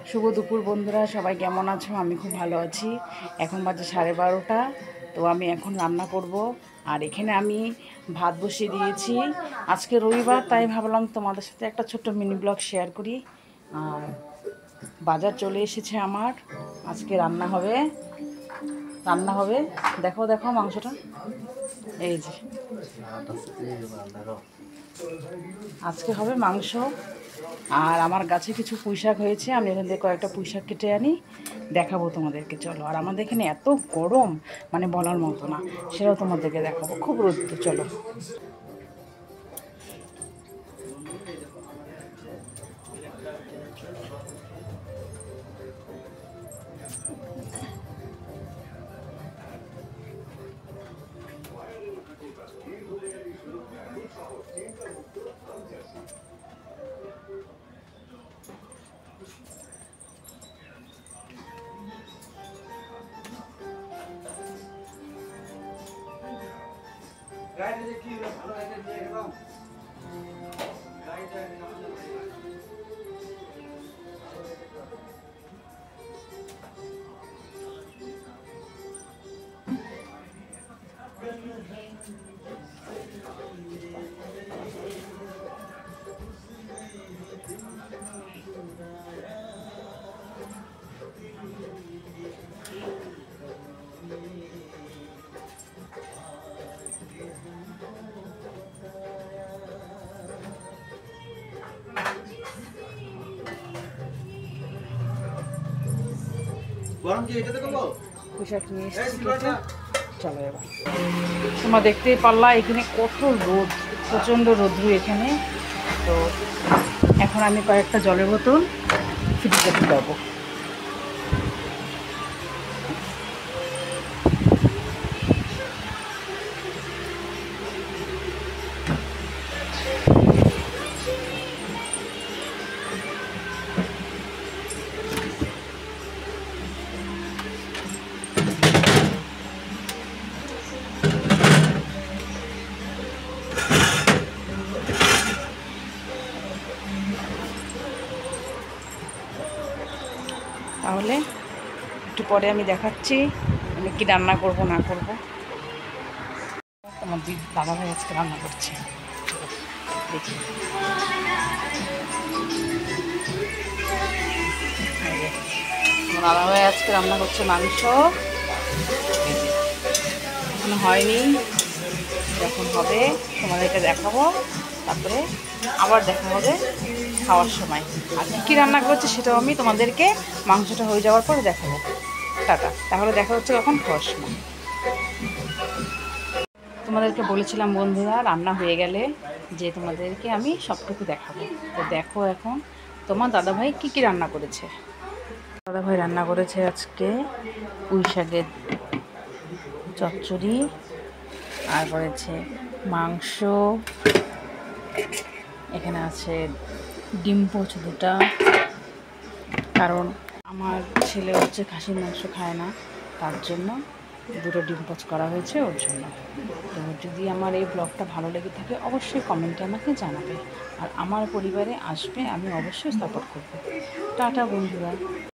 শুভ দুপুর বন্ধুরা, সবাই কেমন আছো? আমি খুব ভালো আছি। এখন বাজে 12:30। তো আমি এখন রান্না করব। আর এখানে আমি ভাত বসিয়ে দিয়েছি। আজকে রবিবার, তাই ভাবলাম তোমাদের সাথে একটা ছোট্ট মিনি ব্লগ শেয়ার করি। আর বাজার চলে এসেছে আমার। আজকে রান্না হবে। দেখো দেখো মাংসটা, এই যে আজকে হবে মাংস। আর আমার গাছে কিছু পুঁইশাক হয়েছে, আমি এখান থেকে কয়েকটা পুঁইশাক কেটে আনি, দেখাবো তোমাদেরকে। চলো। আর আমাদের এখানে এত গরম, মানে বলার মতো না, সেটাও তোমাদেরকে দেখাবো। খুব রোদ। চলো। পুঁইশাক নিয়ে এসেছি কেটে। চলো এবার। তোমরা দেখতেই পারলা এখানে কত রোদ, প্রচণ্ড রোদ্রু এখানে। তো এখন আমি কয়েকটা জলের বোতল ফ্রিজে ঢুকাবো। তাহলে একটু পরে আমি দেখাচ্ছি আমি কি রান্না করব না করব। তোমার দাদা ভাই আজকে রান্না করছে, দেখি। আমার দাদা ভাই আজকে রান্না করছে মাংস। এখনো হয়নি, যখন হবে তোমাদেরকে দেখাবো। তারপরে আবার দেখা হবে খাওয়ার সময়। আর কী রান্না করছে সেটাও আমি তোমাদেরকে মাংসটা হয়ে যাওয়ার পরে দেখাবো। টাটা। তাহলে দেখা হচ্ছে কখন? খাওয়ার সময়। তোমাদেরকে বলেছিলাম বন্ধুরা, রান্না হয়ে গেলে যে তোমাদেরকে আমি সবটুকু দেখাবো। তো দেখো এখন তোমার দাদাভাই কী কী রান্না করেছে। দাদাভাই রান্না করেছে আজকে পুঁই শাকের চচ্চড়ি, আর করেছে মাংস, এখানে আছে ডিম পোচ 2টা। কারণ আমার ছেলে হচ্ছে খাসির মাংস খায় না, তার জন্য 2টো ডিম পোচ করা হয়েছে ওর জন্য। তো যদি আমার এই ব্লগটা ভালো লেগে থাকে অবশ্যই কমেন্টে আমাকে জানাবে। আর আমার পরিবারে আসবে, আমি অবশ্যই সাপোর্ট করব। টাটা বন্ধুরা।